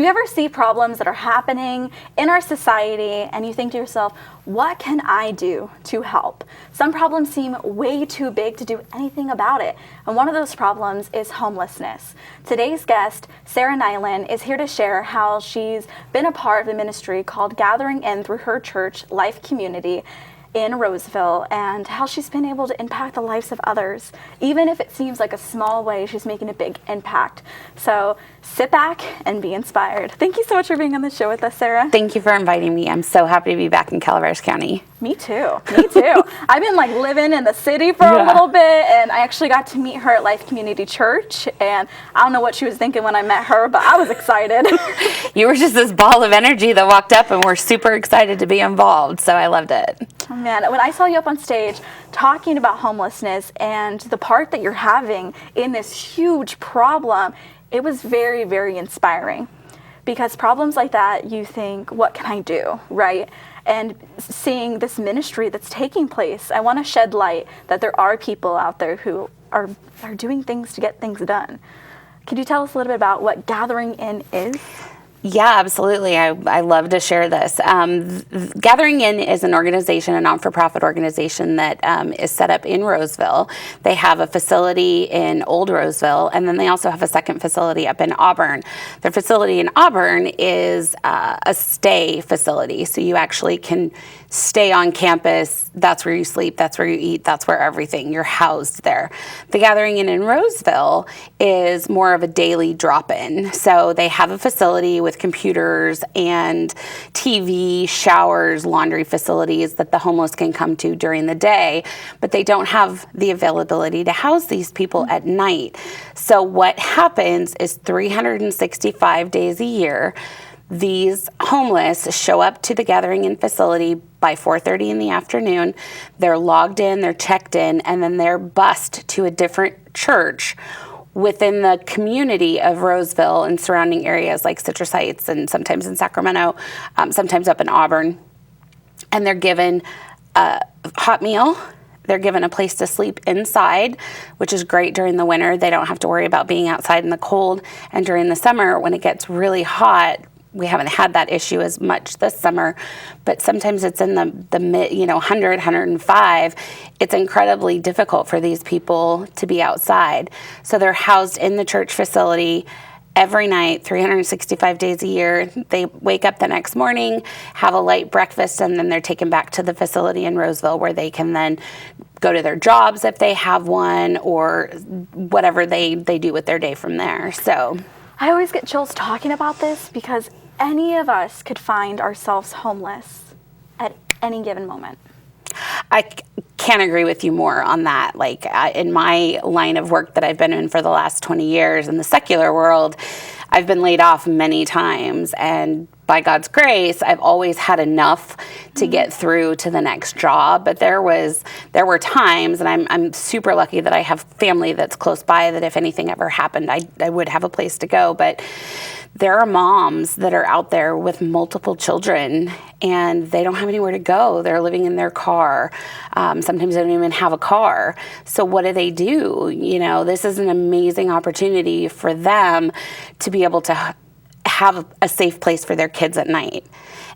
Do you ever see problems that are happening in our society and you think to yourself, what can I do to help? Some problems seem way too big to do anything about it. And one of those problems is homelessness. Today's guest, Sarah Nylen, is here to share how she's been a part of the ministry called Gathering In through her church, Life Community, in Roseville, and how she's been able to impact the lives of others. Even if it seems like a small way, she's making a big impact. So sit back and be inspired. Thank you so much for being on the show with us, Sarah. Thank you for inviting me. I'm so happy to be back in Calaveras County. Me too. Me too. I've been living in the city for a little bit, and I actually got to meet her at Life Community Church, and I don't know what she was thinking when I met her, but I was excited. You were just this ball of energy that walked up, and we're super excited to be involved, so I loved it. Oh, man, when I saw you up on stage talking about homelessness and the part that you're having in this huge problem, it was very, very inspiring. Because problems like that, you think, what can I do, right? And seeing this ministry that's taking place, I want to shed light that there are people out there who are doing things to get things done. Could you tell us a little bit about what Gathering In is? Yeah, absolutely. I love to share this. Gathering In is an organization, a non-for-profit organization that is set up in Roseville. They have a facility in Old Roseville, and then they also have a second facility up in Auburn. Their facility in Auburn is a stay facility, so you actually can stay on campus. That's where you sleep, that's where you eat, that's where everything, you're housed there. The Gathering in Roseville is more of a daily drop-in. So they have a facility with computers and TV, showers, laundry facilities that the homeless can come to during the day, but they don't have the availability to house these people at night. So what happens is 365 days a year, these homeless show up to the Gathering In facility by 4:30 in the afternoon. They're logged in, they're checked in, and then they're bused to a different church within the community of Roseville and surrounding areas like Citrus Heights and sometimes in Sacramento, sometimes up in Auburn. And they're given a hot meal. They're given a place to sleep inside, which is great during the winter. They don't have to worry about being outside in the cold. And during the summer, when it gets really hot, we haven't had that issue as much this summer, but sometimes it's in the mid, 100, 105. It's incredibly difficult for these people to be outside. So they're housed in the church facility every night, 365 days a year. They wake up the next morning, have a light breakfast, and then they're taken back to the facility in Roseville where they can then go to their jobs if they have one, or whatever they do with their day from there. So I always get chills talking about this because any of us could find ourselves homeless at any given moment. I can't agree with you more on that. In my line of work that I've been in for the last 20 years in the secular world, I've been laid off many times, and by God's grace, I've always had enough to get through to the next job. But there were times, and I'm super lucky that I have family that's close by, that if anything ever happened, I would have a place to go. But there are moms that are out there with multiple children, and they don't have anywhere to go. They're living in their car. Sometimes they don't even have a car. So what do? This is an amazing opportunity for them to be able to have a safe place for their kids at night.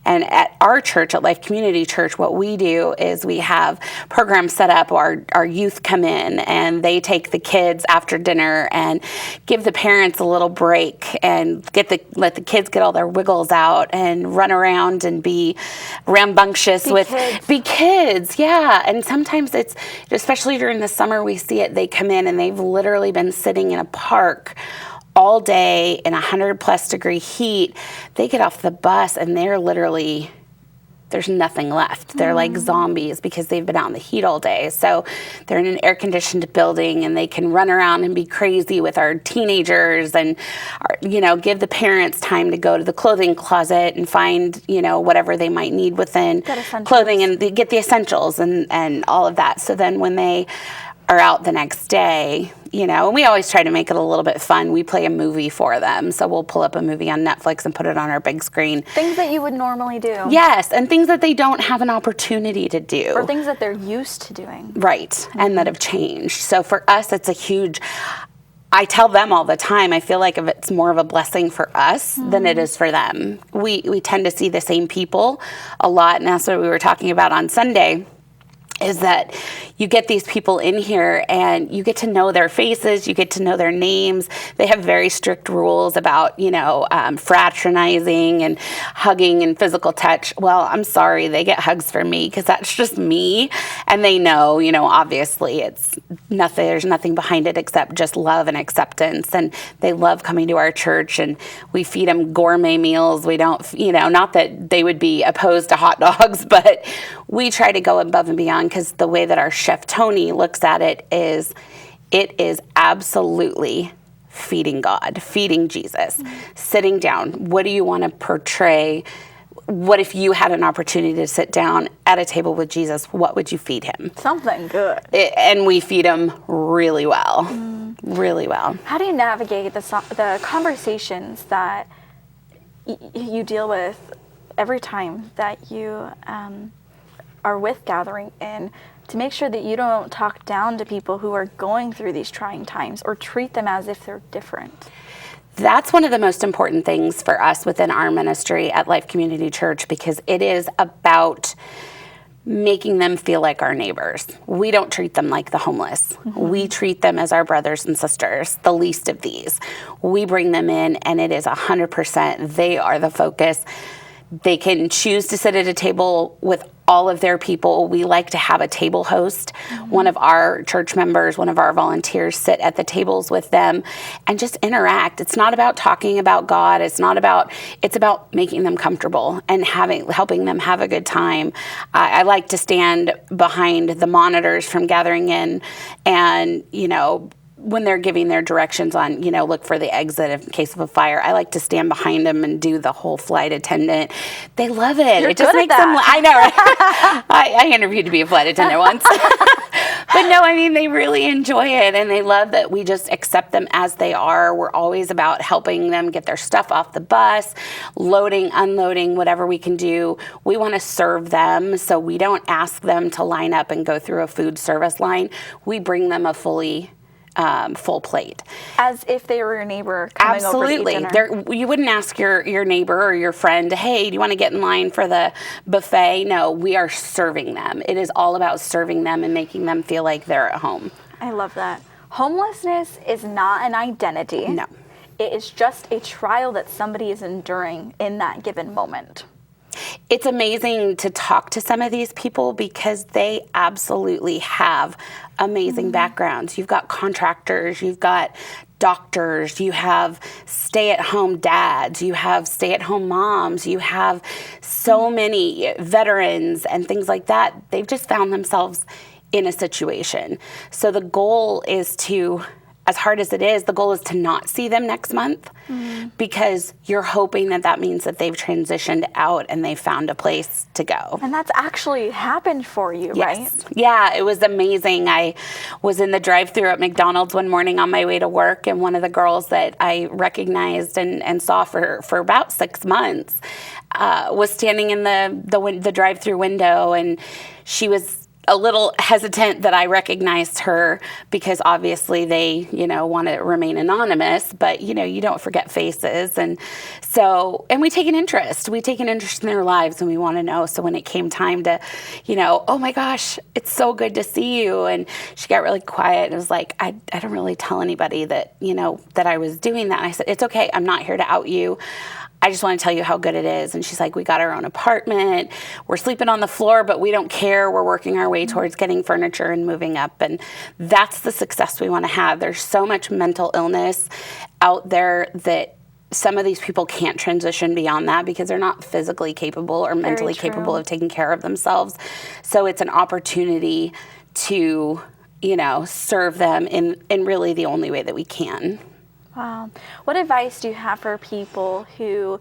And at our church, at Life Community Church, what we do is we have programs set up. Our youth come in and they take the kids after dinner and give the parents a little break and let the kids get all their wiggles out and run around and be rambunctious be kids. Yeah. And sometimes it's, especially during the summer, we see it, they come in and they've literally been sitting in a park all day in 100+ degree heat. They get off the bus and they're literally, there's nothing left. They're like zombies because they've been out in the heat all day. So they're in an air-conditioned building and they can run around and be crazy with our teenagers and, give the parents time to go to the clothing closet and find, whatever they might need within clothing, and they get the essentials and all of that. So then when they are out the next day, and we always try to make it a little bit fun. We play a movie for them. So we'll pull up a movie on Netflix and put it on our big screen. Things that you would normally do. Yes, and things that they don't have an opportunity to do. Or things that they're used to doing. Right, and that have changed. So for us, it's a huge I tell them all the time, I feel like if it's more of a blessing for us than it is for them. We tend to see the same people a lot, and that's what we were talking about on Sunday, is that you get these people in here and you get to know their faces, you get to know their names. They have very strict rules about, fraternizing and hugging and physical touch. Well, I'm sorry, they get hugs from me because that's just me. And they know, obviously it's nothing, there's nothing behind it except just love and acceptance. And they love coming to our church, and we feed them gourmet meals. We don't, not that they would be opposed to hot dogs, but we try to go above and beyond, because the way that our chef Tony looks at it is absolutely feeding God, feeding Jesus, sitting down. What do you want to portray? What if you had an opportunity to sit down at a table with Jesus? What would you feed him? Something good. And we feed him really well, really well. How do you navigate the conversations that you deal with every time that you are with Gathering In, to make sure that you don't talk down to people who are going through these trying times or treat them as if they're different? That's one of the most important things for us within our ministry at Life Community Church, because it is about making them feel like our neighbors. We don't treat them like the homeless. We treat them as our brothers and sisters, the least of these. We bring them in, and it is 100%. They are the focus. They can choose to sit at a table with all of their people. We like to have a table host. One of our church members, one of our volunteers sit at the tables with them and just interact. It's not about talking about God. It's about making them comfortable and helping them have a good time. I like to stand behind the monitors from Gathering In, and, when they're giving their directions on, look for the exit in case of a fire, I like to stand behind them and do the whole flight attendant. They love it. You're it just good makes at them. that. I know. Right? I interviewed to be a flight attendant once. But no, they really enjoy it, and they love that we just accept them as they are. We're always about helping them get their stuff off the bus, loading, unloading, whatever we can do. We want to serve them, so we don't ask them to line up and go through a food service line. We bring them a full plate. As if they were your neighbor coming Absolutely. over to eat dinner. You wouldn't ask your neighbor or your friend, hey, do you want to get in line for the buffet? No, we are serving them. It is all about serving them and making them feel like they're at home. I love that. Homelessness is not an identity. No. It is just a trial that somebody is enduring in that given moment. It's amazing to talk to some of these people because they absolutely have amazing backgrounds. You've got contractors, you've got doctors, you have stay-at-home dads, you have stay-at-home moms, you have so many veterans and things like that. They've just found themselves in a situation. So the goal is to, as hard as it is, the goal is to not see them next month, because you're hoping that means that they've transitioned out and they found a place to go. And that's actually happened for you, right? Yeah, it was amazing. I was in the drive-thru at McDonald's one morning on my way to work, and one of the girls that I recognized and saw for about 6 months was standing in the drive-thru window, and she was a little hesitant that I recognized her, because obviously they, want to remain anonymous, but you don't forget faces. And so, and we take an interest in their lives, and we want to know. So when it came time to, oh my gosh, it's so good to see you. And she got really quiet and was like, I don't really tell anybody that, that I was doing that. And I said, it's okay. I'm not here to out you. I just want to tell you how good it is. And she's like, we got our own apartment. We're sleeping on the floor, but we don't care. We're working our way towards getting furniture and moving up. And that's the success we want to have. There's so much mental illness out there that some of these people can't transition beyond that because they're not physically capable or mentally capable of taking care of themselves. So it's an opportunity to, serve them in really the only way that we can. Wow. What advice do you have for people who,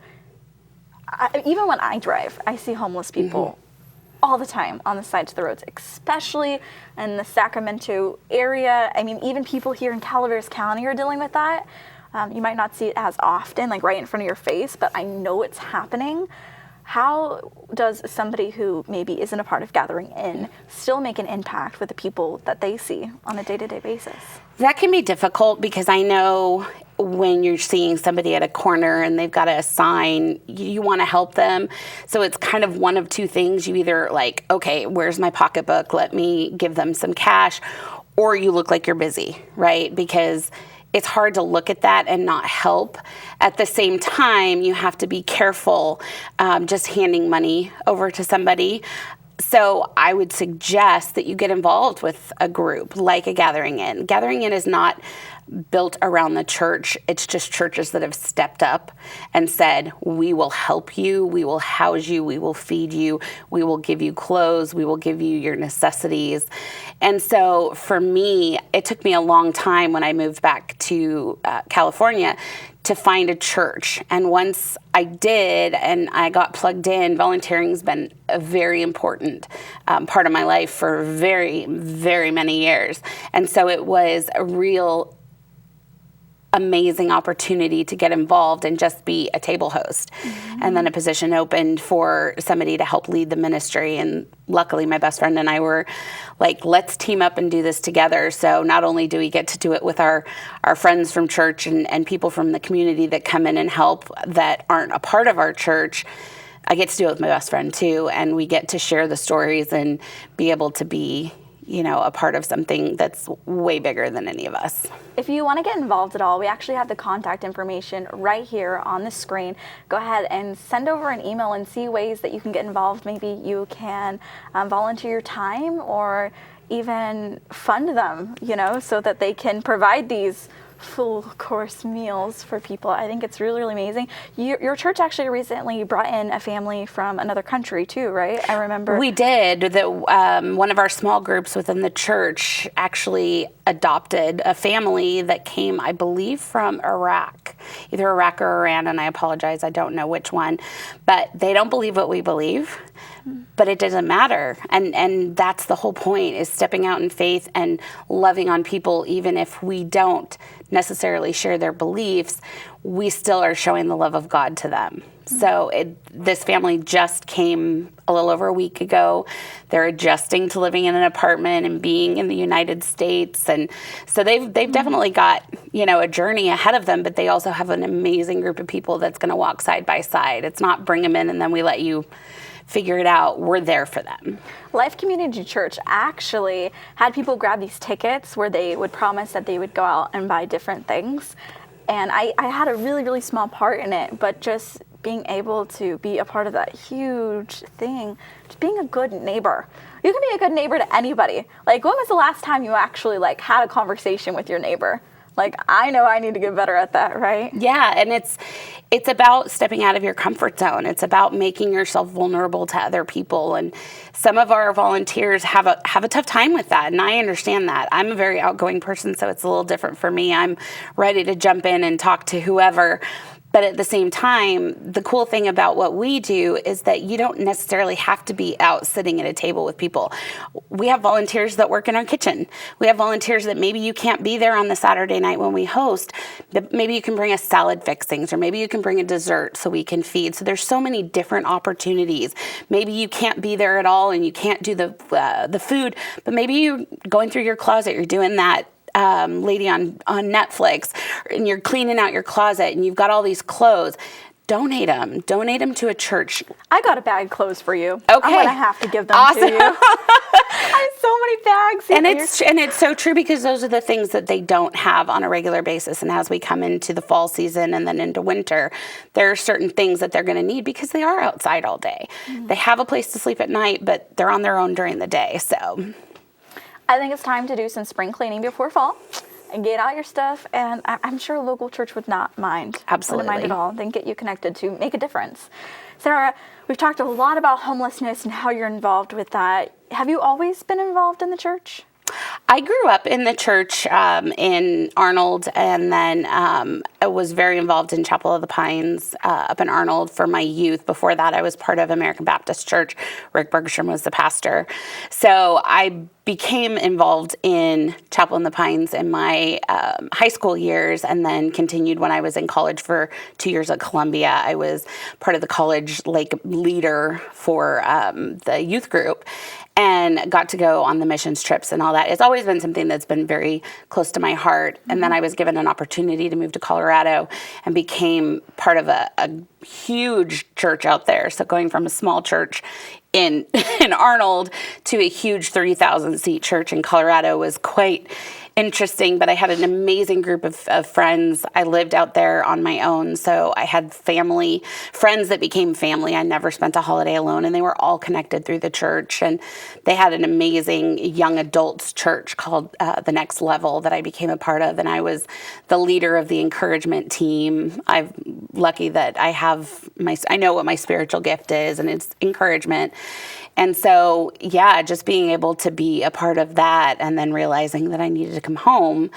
even when I drive, I see homeless people all the time on the sides of the roads, especially in the Sacramento area. Even people here in Calaveras County are dealing with that. You might not see it as often, like right in front of your face, but I know it's happening. How does somebody who maybe isn't a part of Gathering In still make an impact with the people that they see on a day-to-day basis? That can be difficult because I know when you're seeing somebody at a corner and they've got a sign, you want to help them. So it's kind of one of two things. You either like, okay, where's my pocketbook? Let me give them some cash. Or you look like you're busy, right? Because it's hard to look at that and not help. At the same time, you have to be careful just handing money over to somebody. So I would suggest that you get involved with a group like a Gathering In. Gathering In is not built around the church. It's just churches that have stepped up and said, we will help you, we will house you, we will feed you, we will give you clothes, we will give you your necessities. And so for me, it took me a long time when I moved back to California to find a church. And once I did and I got plugged in, volunteering's been a very important part of my life for very, very many years. And so it was a real amazing opportunity to get involved and just be a table host. Mm-hmm. And then a position opened for somebody to help lead the ministry. And luckily my best friend and I were like, let's team up and do this together. So not only do we get to do it with our friends from church and people from the community that come in and help that aren't a part of our church, I get to do it with my best friend too. And we get to share the stories and be able to be, a part of something that's way bigger than any of us. If you want to get involved at all, we actually have the contact information right here on the screen. Go ahead and send over an email and see ways that you can get involved. Maybe you can volunteer your time or even fund them, so that they can provide these full course meals for people. I think it's really, really amazing. Your church actually recently brought in a family from another country too, right? I remember. We did. One of our small groups within the church actually adopted a family that came, I believe, from Iraq, either Iraq or Iran, and I apologize, I don't know which one, but they don't believe what we believe. But it doesn't matter. And that's the whole point, is stepping out in faith and loving on people. Even if we don't necessarily share their beliefs, we still are showing the love of God to them. Mm-hmm. So this family just came a little over a week ago. They're adjusting to living in an apartment and being in the United States. And so they've definitely got, a journey ahead of them, but they also have an amazing group of people that's going to walk side by side. It's not bring them in and then we let you figure it out. We're there for them. Life Community Church actually had people grab these tickets where they would promise that they would go out and buy different things. And I had a really, really small part in it, but just being able to be a part of that huge thing, just being a good neighbor. You can be a good neighbor to anybody. Like, when was the last time you actually had a conversation with your neighbor? I know I need to get better at that, right? Yeah, and it's about stepping out of your comfort zone. It's about making yourself vulnerable to other people. And some of our volunteers have a tough time with that, and I understand that. I'm a very outgoing person, so it's a little different for me. I'm ready to jump in and talk to whoever. But at the same time, the cool thing about what we do is that you don't necessarily have to be out sitting at a table with people. We have volunteers that work in our kitchen. We have volunteers that maybe you can't be there on the Saturday night when we host, but maybe you can bring us salad fixings, or maybe you can bring a dessert so we can feed. So there's so many different opportunities. Maybe you can't be there at all and you can't do the food, but maybe you're going through your closet, you're doing that lady on Netflix, and you're cleaning out your closet and you've got all these clothes. Donate them to a church. I got a bag of clothes for you. Okay. I'm going to have to give them awesome. to you. I have so many bags. And it's so true, because those are the things that they don't have on a regular basis. And as we come into the fall season and then into winter, there are certain things that they're going to need because they are outside all day. Mm-hmm. They have a place to sleep at night, but they're on their own during the day. So I think it's time to do some spring cleaning before fall and get out your stuff. And I'm sure a local church would not mind. Absolutely. Wouldn't mind at all. Then get you connected to make a difference. Sarah, we've talked a lot about homelessness and how you're involved with that. Have you always been involved in the church? I grew up in the church in Arnold, and then I was very involved in Chapel of the Pines up in Arnold for my youth. Before that, I was part of American Baptist Church. Rick Bergstrom was the pastor. So I became involved in Chapel in the Pines in my high school years, and then continued when I was in college for 2 years at Columbia. I was part of the college leader for the youth group, and got to go on the missions trips and all that. It's always been something that's been very close to my heart. And then I was given an opportunity to move to Colorado and became part of a huge church out there. So going from a small church in Arnold to a huge 30,000 seat church in Colorado was quite interesting, but I had an amazing group of friends. I lived out there on my own, so I had friends that became family. I never spent a holiday alone, and they were all connected through the church. And they had an amazing young adults church called The Next Level that I became a part of, and I was the leader of the encouragement team. I'm lucky that I know what my spiritual gift is, and it's encouragement. And so, yeah, just being able to be a part of that, and then realizing that I needed to come home,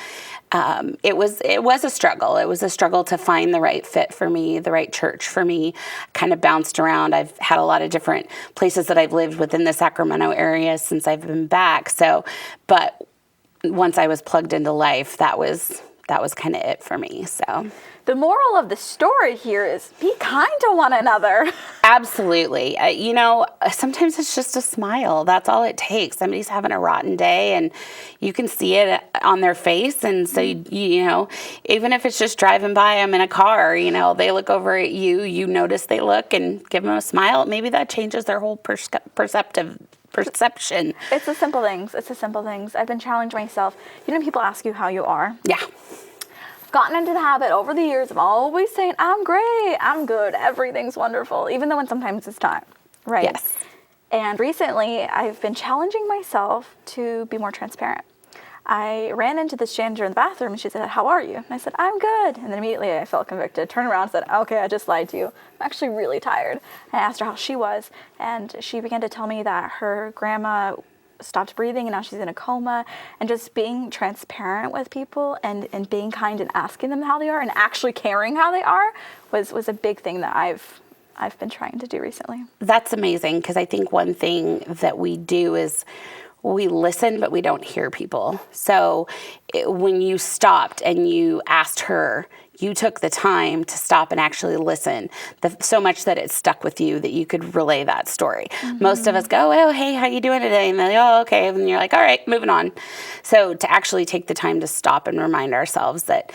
it was a struggle. It was a struggle to find the right fit for me, the right church for me. Kind of bounced around. I've had a lot of different places that I've lived within the Sacramento area since I've been back. So, but once I was plugged into life, that was kind of it for me. So. The moral of the story here is be kind to one another. Absolutely. Sometimes it's just a smile. That's all it takes. Somebody's having a rotten day and you can see it on their face. And so, even if it's just driving by them in a car, they look over at you, you notice they look and give them a smile. Maybe that changes their whole perception. It's the simple things. I've been challenged myself. People ask you how you are. Yeah. Gotten into the habit over the years of always saying, I'm great, I'm good, everything's wonderful, even though when sometimes it's not, right? Yes. And recently, I've been challenging myself to be more transparent. I ran into this janitor in the bathroom, and she said, how are you? And I said, I'm good. And then immediately I felt convicted, turned around and said, okay, I just lied to you. I'm actually really tired. And I asked her how she was, and she began to tell me that her grandma stopped breathing and now she's in a coma. And just being transparent with people and being kind and asking them how they are and actually caring how they are was a big thing that I've been trying to do recently. That's amazing, because I think one thing that we do is we listen, but we don't hear people. So when you stopped and you asked her, you took the time to stop and actually listen, so much that it stuck with you that you could relay that story. Mm-hmm. Most of us go, oh, hey, how you doing today? And they're like, oh, okay. And you're like, all right, moving on. So to actually take the time to stop and remind ourselves that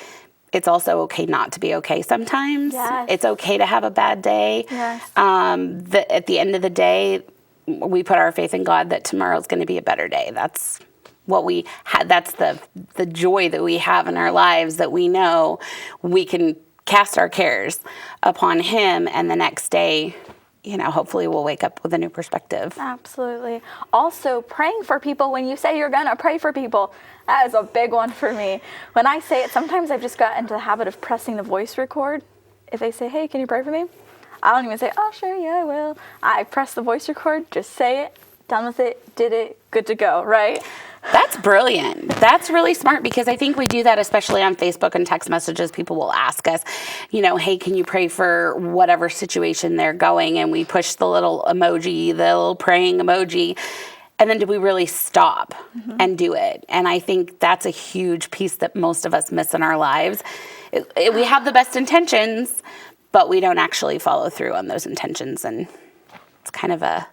it's also okay not to be okay sometimes. Yes. It's okay to have a bad day. Yes. At the end of the day, we put our faith in God that tomorrow's going to be a better day. That's what we had. That's the joy that we have in our lives, that we know we can cast our cares upon Him, and the next day, hopefully we'll wake up with a new perspective. Absolutely. Also, praying for people when you say you're going to pray for people. That is a big one for me. When I say it, sometimes I've just got into the habit of pressing the voice record. If they say, hey, can you pray for me? I don't even say, oh, sure, yeah, I will. I press the voice record, just say it, done with it, did it, good to go, right? That's brilliant. That's really smart, because I think we do that especially on Facebook and text messages. People will ask us, hey, can you pray for whatever situation they're going? And we push the little emoji, the little praying emoji. And then do we really stop and do it? And I think that's a huge piece that most of us miss in our lives. We have the best intentions, but we don't actually follow through on those intentions. And it's kind of a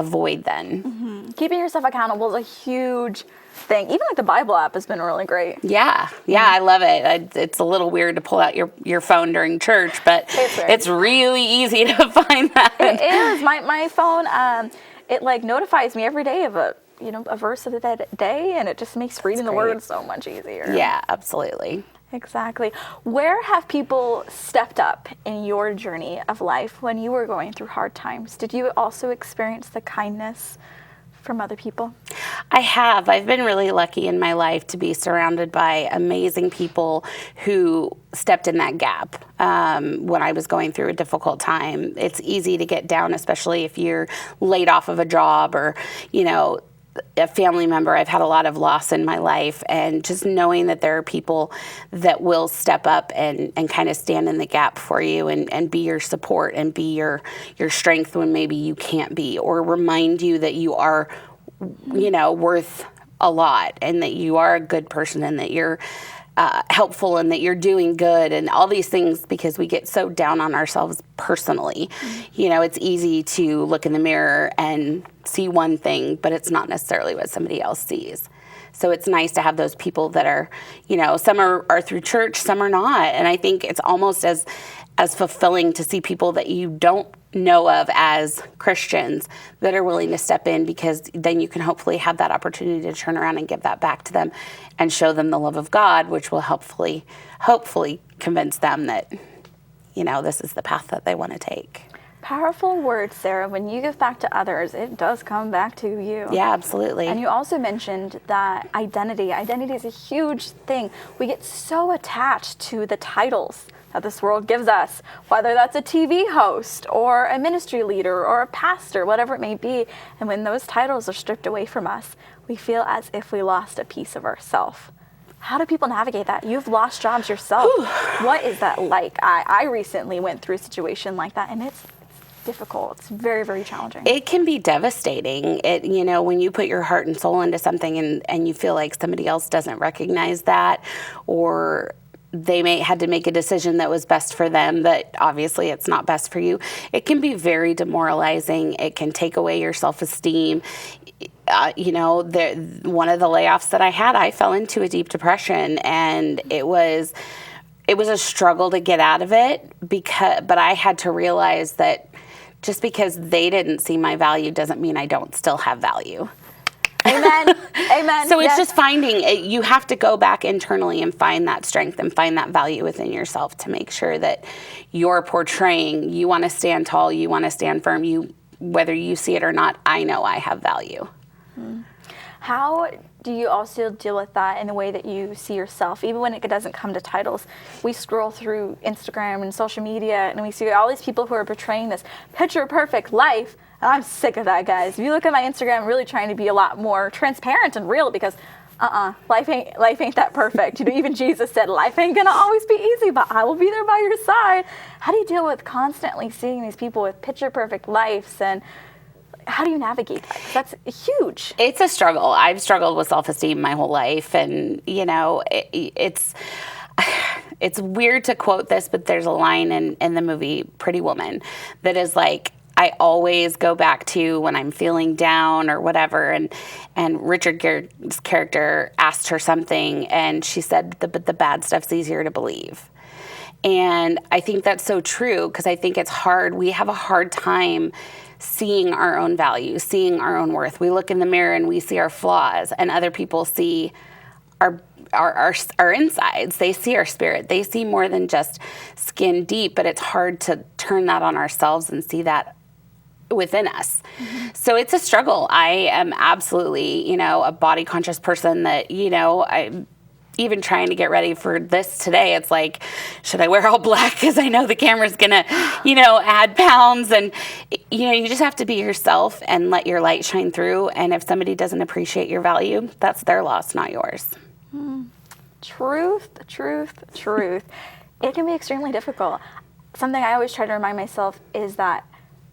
void then. Mm-hmm. Keeping yourself accountable is a huge thing. Even the Bible app has been really great. Yeah, I love it. It's a little weird to pull out your phone during church, but it's really easy to find that. It is. My phone, it notifies me every day of a verse of the day, and it just makes reading the Word so much easier. Yeah, absolutely. Exactly. Where have people stepped up in your journey of life when you were going through hard times? Did you also experience the kindness from other people? I have. I've been really lucky in my life to be surrounded by amazing people who stepped in that gap when I was going through a difficult time. It's easy to get down, especially if you're laid off of a job or, a family member. I've had a lot of loss in my life, and just knowing that there are people that will step up and kind of stand in the gap for you and be your support and be your strength when maybe you can't be, or remind you that you are worth a lot, and that you are a good person, and that you're helpful, and that you're doing good, and all these things, because we get so down on ourselves personally. It's easy to look in the mirror and see one thing, but it's not necessarily what somebody else sees. So it's nice to have those people that are, some are through church, some are not. And I think it's almost as fulfilling to see people that you don't know of as Christians that are willing to step in, because then you can hopefully have that opportunity to turn around and give that back to them and show them the love of God, which will hopefully convince them that, this is the path that they want to take. Powerful words, Sarah. When you give back to others, it does come back to you. Yeah, absolutely. And you also mentioned that identity is a huge thing. We get so attached to the titles that this world gives us, whether that's a TV host or a ministry leader or a pastor, whatever it may be. And when those titles are stripped away from us, we feel as if we lost a piece of ourselves. How do people navigate that? You've lost jobs yourself. What is that like? I recently went through a situation like that, and it's difficult. It's very, very challenging. It can be devastating. When you put your heart and soul into something and you feel like somebody else doesn't recognize that, or they had to make a decision that was best for them, that obviously it's not best for you. It can be very demoralizing. It can take away your self-esteem. One of the layoffs that I had, I fell into a deep depression, and it was a struggle to get out of it, but I had to realize that just because they didn't see my value doesn't mean I don't still have value. Amen. Amen. So it's just finding it. You have to go back internally and find that strength and find that value within yourself to make sure that you're portraying, you want to stand tall, you want to stand firm, whether you see it or not, I know I have value. How do you also deal with that in the way that you see yourself, even when it doesn't come to titles? We scroll through Instagram and social media, and we see all these people who are portraying this picture-perfect life, and I'm sick of that, guys. If you look at my Instagram, I'm really trying to be a lot more transparent and real, because life ain't that perfect. Even Jesus said life ain't gonna always be easy, but I will be there by your side. How do you deal with constantly seeing these people with picture-perfect lives, and how do you navigate that? 'Cause that's huge. It's a struggle. I've struggled with self-esteem my whole life, and it's weird to quote this, but there's a line in the movie Pretty Woman that is like, I always go back to when I'm feeling down or whatever, and Richard Gere's character asked her something, and she said, but the bad stuff's easier to believe. And I think that's so true, because I think it's hard. We have a hard time seeing our own value, seeing our own worth. We look in the mirror and we see our flaws, and other people see our insides. They see our spirit. They see more than just skin deep, but it's hard to turn that on ourselves and see that within us. Mm-hmm. So it's a struggle. I am absolutely, a body conscious person that, I even trying to get ready for this today, it's like, should I wear all black? Because I know the camera's going to, add pounds. And, you just have to be yourself and let your light shine through. And if somebody doesn't appreciate your value, that's their loss, not yours. Truth. It can be extremely difficult. Something I always try to remind myself is that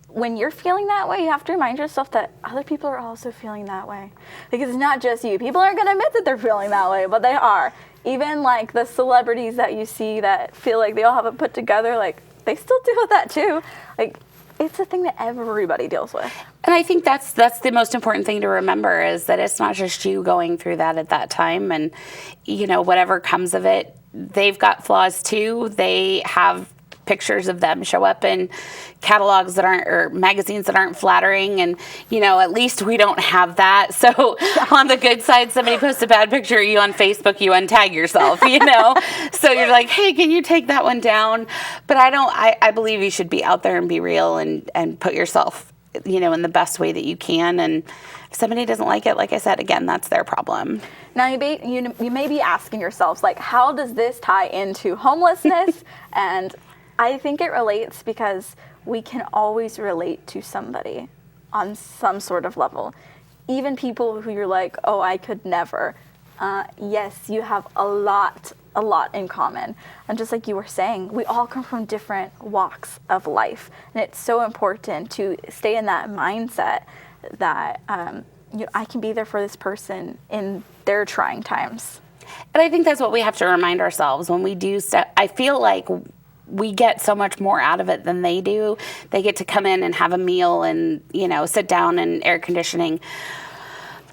when you're feeling that way, you have to remind yourself that other people are also feeling that way. Because it's not just you. People aren't going to admit that they're feeling that way, but they are. Even like the celebrities that you see that feel like they all have it put together, like they still deal with that too. Like it's a thing that everybody deals with. And I think that's the most important thing to remember, is that it's not just you going through that at that time, and whatever comes of it, they've got flaws too. They have pictures of them show up in catalogs that aren't, or magazines that aren't flattering, and at least we don't have that. So on the good side, somebody posts a bad picture of you on Facebook, you untag yourself, so you're like, hey, can you take that one down? But I believe you should be out there and be real and put yourself in the best way that you can. And if somebody doesn't like it, like I said, again, that's their problem. Now you may be asking yourselves, like, how does this tie into homelessness? And I think it relates because we can always relate to somebody on some sort of level. Even people who you're like, oh, I could never. Yes, you have a lot in common. And just like you were saying, we all come from different walks of life. And it's so important to stay in that mindset that I can be there for this person in their trying times. And I think that's what we have to remind ourselves when we do stuff. I feel like we get so much more out of it than they do. They get to come in and have a meal and, sit down in air conditioning.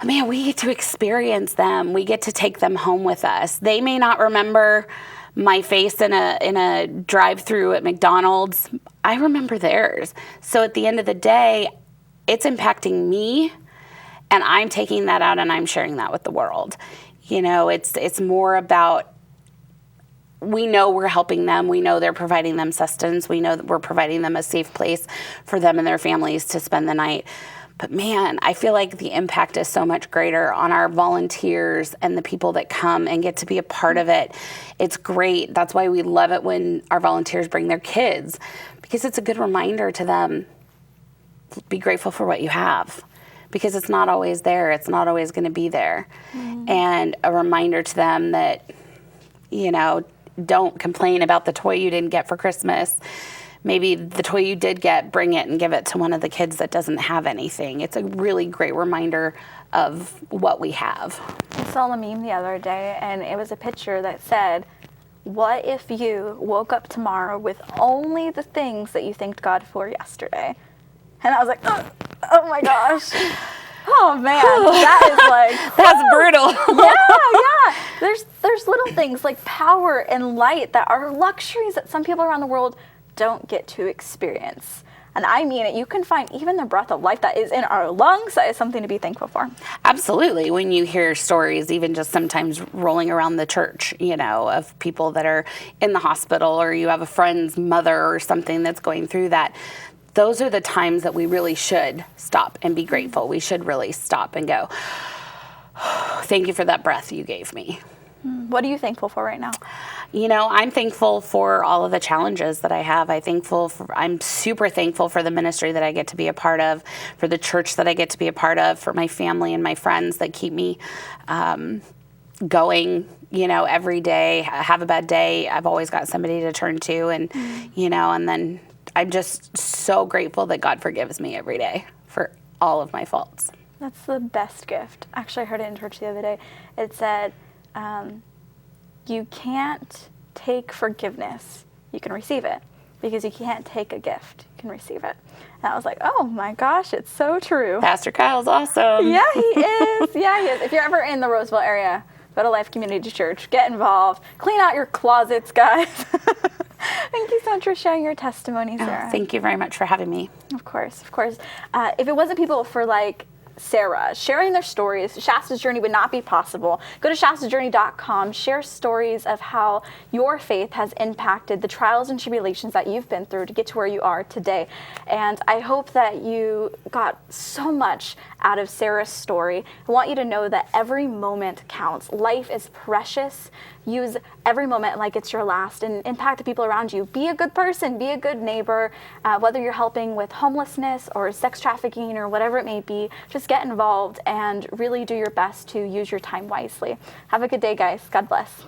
Man, we get to experience them. We get to take them home with us. They may not remember my face in a drive-through at McDonald's. I remember theirs. So at the end of the day, it's impacting me, and I'm taking that out and I'm sharing that with the world. It's more about, we know we're helping them. We know they're providing them sustenance. We know that we're providing them a safe place for them and their families to spend the night. But man, I feel like the impact is so much greater on our volunteers and the people that come and get to be a part of it. It's great. That's why we love it when our volunteers bring their kids, because it's a good reminder to them, be grateful for what you have, because it's not always there. It's not always going to be there. Mm-hmm. And a reminder to them that, don't complain about the toy you didn't get for Christmas. Maybe the toy you did get, bring it and give it to one of the kids that doesn't have anything. It's a really great reminder of what we have. I saw a meme the other day, and it was a picture that said, what if you woke up tomorrow with only the things that you thanked God for yesterday? And I was like, oh my gosh. Oh man, that is like... That's brutal. Yeah. There's little things like power and light that are luxuries that some people around the world don't get to experience. And I mean it. You can find even the breath of life that is in our lungs. That is something to be thankful for. Absolutely. When you hear stories, even just sometimes rolling around the church, of people that are in the hospital, or you have a friend's mother or something that's going through that, those are the times that we really should stop and be grateful. We should really stop and go, thank you for that breath you gave me. What are you thankful for right now? I'm thankful for all of the challenges that I have. I'm super thankful for the ministry that I get to be a part of, for the church that I get to be a part of, for my family and my friends that keep me going, every day. I have a bad day, I've always got somebody to turn to, and, and then I'm just so grateful that God forgives me every day for all of my faults. That's the best gift. Actually, I heard it in church the other day. It said, you can't take forgiveness. You can receive it, because you can't take a gift. You can receive it. And I was like, oh my gosh, it's so true. Pastor Kyle's awesome. Yeah, he is. Yeah, he is. If you're ever in the Roseville area, go to Life Community Church. Get involved. Clean out your closets, guys. Thank you so much for sharing your testimony, Sarah. Thank you very much for having me. Of course, of course. If it wasn't people for Sarah sharing their stories, Shasta's journey would not be possible. Go to shastajourney.com, share stories of how your faith has impacted the trials and tribulations that you've been through to get to where you are today. And I hope that you got so much out of Sarah's story. I want you to know that every moment counts. Life is precious. Use every moment like it's your last and impact the people around you. Be a good person, be a good neighbor, whether you're helping with homelessness or sex trafficking or whatever it may be. Just get involved and really do your best to use your time wisely. Have a good day, guys. God bless.